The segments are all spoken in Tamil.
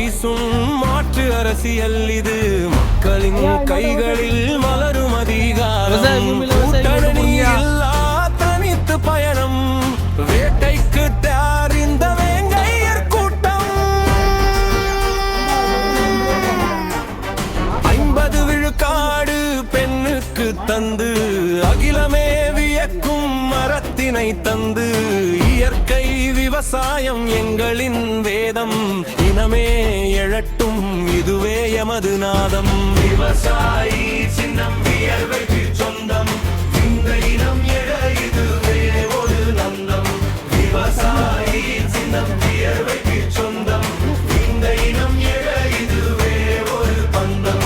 வீசும் மாற்று அரசியல் இது மக்களின் கைகளில் மலரும் அதிகாரம் கூட்டணி இல்லா தனித்து பயணம் வேட்டைக்கு தயார் இந்த வேங்கையர் கூட்டம் 50 விழுக்காடு பெண்ணுக்கு தந்து அகிலமே வியக்கும் மரத்தினை தந்து இயற்கை விவசாயம் எங்களின் வேதம் இனமே எழட்டும் இதுவே எமது நாதம் விவசாயி சின்னம் வியர்வைக்கு சொந்தம் இந்த இனம் எழ இதுவே ஒரு நந்தம் விவசாயி சின்னம் வியர்வைக்கு சொந்தம் இந்த இனம் எழ இதுவே ஒரு பந்தம்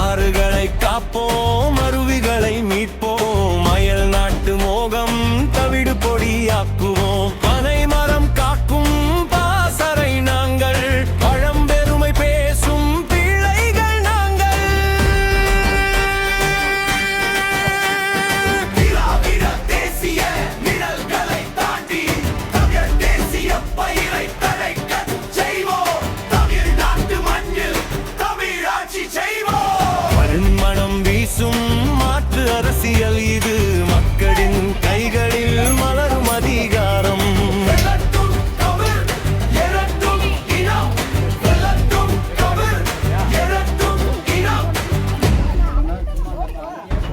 ஆறுகளை காப்போம் அருவிகளை மீட்போம் அயல் நாட்டு மோகம் தவிடு பொடியாக்குவோம் பனை மரம் காக்கும் பாசறை நாங்கள் பழம்பெருமை பேசும் பிள்ளைகள் நாங்கள் திராவிட தேசிய நிழல்களை தாண்டி தமிழ் தேசிய பயிரை தழைக்கச் செய்வோம் தமிழ்நாட்டு மண்ணில் தமிழாட்சி செய்வோம் மனம் வீசும் மாற்று அரசியல் இது மக்களின் கைகளில் மலரும் அதிகாரம்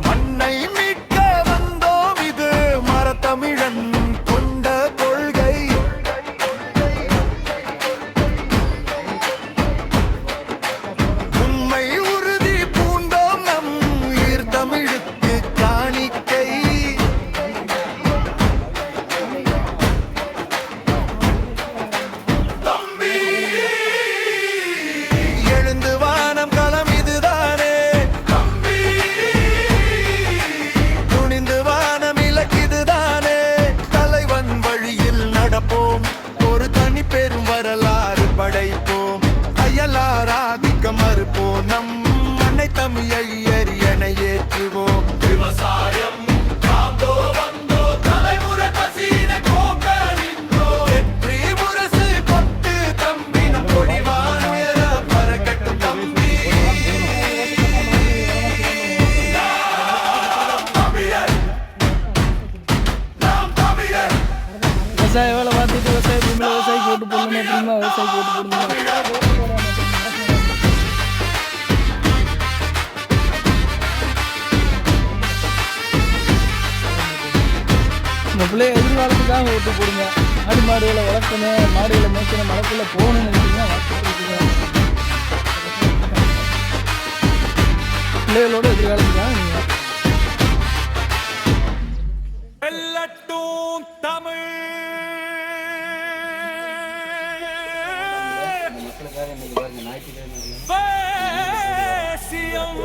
மண்ணை மீட்க வந்தோம் இது மரத்தமிழன் கொண்ட கொள்கை உண்மை உறுதி பூண்டோம் நம் உயிர் தமிழுக்கு காணிக்கை தம்பி எழுந்து வானம் களம் இதுதானே தம்பி துணிந்து வானம் இலக்கிதுதானே தலைவன் வழியில் நடப்போம் ஒரு தனி பெரும் வரலாறு படைப்போம் அயலார் ஆதிக்கம் மறுப்போம் நம் மண்ணை தமிழை என ஏற்றுவோம் விவசாயம் காந்தோ வந்தோ தலைமுறை பசீன கோக்க நின்றோ வெற்றி முரசு கொட்டு தம்பி நம் கொடிவான் உயர பறக்கட்டும் தம்பி நாம் தமிழர் நாம் தமிழர் விவசாய வேலை பார்த்துட்டு விவசாய பூமியில் விவசாயிக்கு ஓட்டு போடணும் அப்படின்னா விவசாயிக்கு ஓட்டு போடணும். இந்த பிள்ளைய எதிர்காலத்துக்காக ஓட்டு போடுங்க. ஆடு மாடுகளை வளர்க்கணும், மாடுகளை மேய்க்கணும், மலைக்குள்ள போகணும்னு நினைச்சீங்கன்னா வாக்குறுதிங்க. பிள்ளைகளோட எதிர்காலத்துக்காக நீங்க வெல்லட்டும் தமிழ் தேசியம்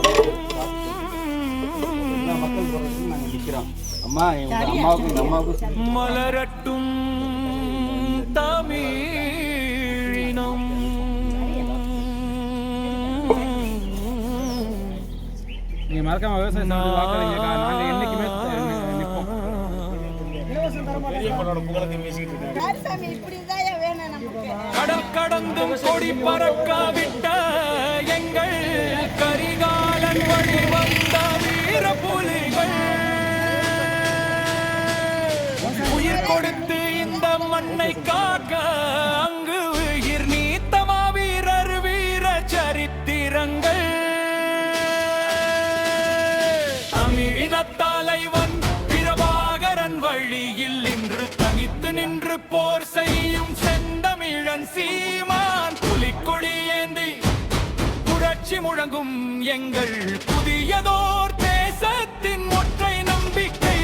அம்மா அம்மாவுக்கு மலரட்டும் தமிழினம் நீங்க மறக்காம விவசாயம் செஞ்சு வாக்களிங்கக்கா. நாங்க என்னைக்குமே நிற்போம். கடல் கடந்தும் கொடி பறக்காவிட்ட எங்கள் கரிகாலன் வழி வந்த வீர புலிகள் உயிர் கொடுத்து இந்த மண்ணை காக்க அங்கு உயிர் நீத்தமா வீரர் வீர சரித்திரங்கள் தமிழின தலைவன் பிரபாகரன் வழியில் இன்று தனித்து நின்று போர் செய்யும் செந்தமிழன் சீமான் புலிக்கொடி ஏந்தி புரட்சி முழங்கும் எங்கள் புதியதோர் தேசத்தின் ஒற்றை நம்பிக்கை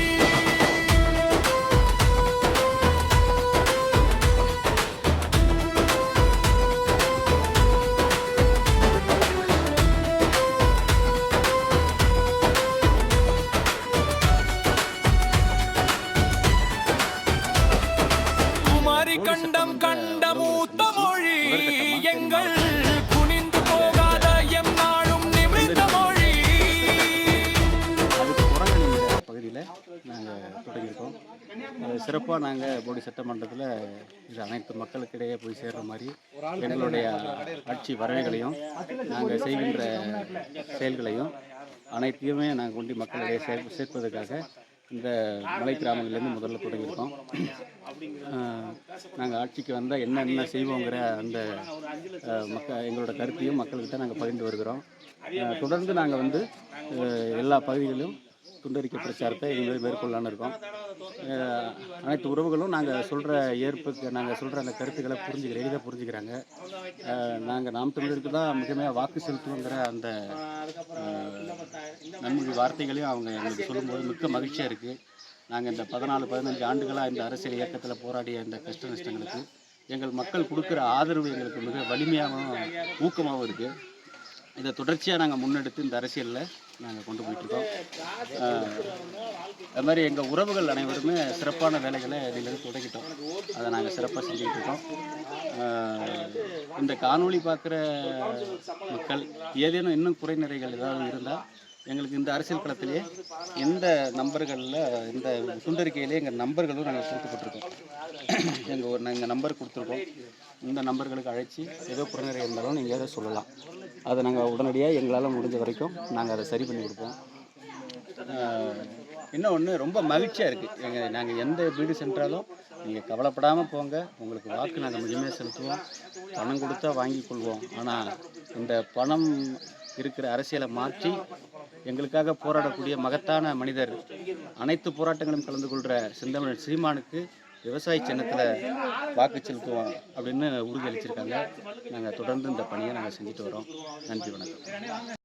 குமரி கண்டம் கண்ட மூத்த மொழி எங்கள் குனிந்து போகாத எம் நாளும் நிமிர்ந்த மொழி பகுதியில் நாங்கள் தொடங்கியிருக்கோம். சிறப்பாக நாங்கள் போடி சட்டமன்றத்தில் இது அனைத்து மக்களுக்கிடையே போய் சேர்கிற மாதிரி எங்களுடைய ஆட்சி வரவைகளையும் நாங்கள் செய்கின்ற செயல்களையும் அனைத்தையுமே நாங்கள் கொண்டு மக்களிடையே சேர்ப்பதற்காக இந்த மலை கிராமங்கள்லேருந்து முதல்ல தொடங்கியிருக்கோம். நாங்கள் ஆட்சிக்கு வந்தால் என்னென்ன செய்வோங்கிற அந்த எங்களோட கருத்தையும் மக்கள்கிட்ட நாங்கள் பகிர்ந்து வருகிறோம். தொடர்ந்து நாங்கள் எல்லா பகுதிகளிலும் துண்டறிக்கை பிரச்சாரத்தை எங்களை மேற்கொள்ளலான்னு இருக்கோம். அனைத்து உறவுகளும் நாங்கள் சொல்கிற ஏற்புக்கு நாங்கள் சொல்கிற அந்த கருத்துக்களை எளிதாக புரிஞ்சுக்கிறாங்க. நாங்கள் நாம் தமிழருக்கு தான் மிகமாக வாக்கு செலுத்துவோங்கிற அந்த நம்முடைய வார்த்தைகளையும் அவங்க எங்களுக்கு சொல்லும்போது மிக்க மகிழ்ச்சியாக இருக்குது. நாங்கள் இந்த 14-15 ஆண்டுகளாக இந்த அரசியல் இயக்கத்தில் போராடிய இந்த கஷ்ட நஷ்டங்களுக்கு எங்கள் மக்கள் கொடுக்குற ஆதரவு எங்களுக்கு மிக வலிமையாகவும் ஊக்கமாகவும் இருக்குது. இதை தொடர்ச்சியாக நாங்கள் முன்னெடுத்து இந்த அரசியலில் நாங்கள் கொண்டு போயிட்டுருக்கோம். அது மாதிரி எங்கள் உறவுகள் அனைவருமே சிறப்பான வேலைகளை இதிலிருந்து தொடங்கிட்டோம். அதை நாங்கள் சிறப்பாக செஞ்சுக்கிட்டு இருக்கோம். இந்த காணொளி பார்க்குற மக்கள் ஏதேனும் இன்னும் குறைநிறைகள் ஏதாவது இருந்தால் எங்களுக்கு இந்த அரசியல் களத்திலே எந்த நம்பர்களில் இந்த துண்டறிக்கையிலே எங்கள் நம்பர்களும் நாங்கள் கொடுத்துப்பட்டிருக்கோம். எங்கள் நம்பர் கொடுத்துருக்கோம். இந்த நம்பர்களுக்கு அழைச்சி ஏதோ குறைநிறை இருந்தாலும் நீங்கள் எதை சொல்லலாம். அதை நாங்கள் உடனடியாக எங்களால் முடிஞ்ச வரைக்கும் நாங்கள் அதை சரி பண்ணி கொடுப்போம். இன்னொன்று ரொம்ப மகிழ்ச்சியாக இருக்குது. நாங்கள் எந்த வீடு சென்றாலும் நீங்கள் கவலைப்படாமல் போங்க, உங்களுக்கு வாக்கு நாங்கள் முழுமையாக செலுத்துவோம், பணம் கொடுத்தா வாங்கி கொள்வோம். ஆனால் இந்த பணம் இருக்கிற அரசியலை மாற்றி எங்களுக்காக போராடக்கூடிய மகத்தான மனிதர், அனைத்து போராட்டங்களும் கலந்து கொள்கிற செந்தமிழன் சீமானுக்கு விவசாய சின்னத்தில் வாக்கு செலுத்துவோம் அப்படின்னு உறுதியளிச்சிருக்காங்க. நாங்கள் தொடர்ந்து இந்த பணியை நாங்கள் செஞ்சுட்டு வரோம். நன்றி, வணக்கம்.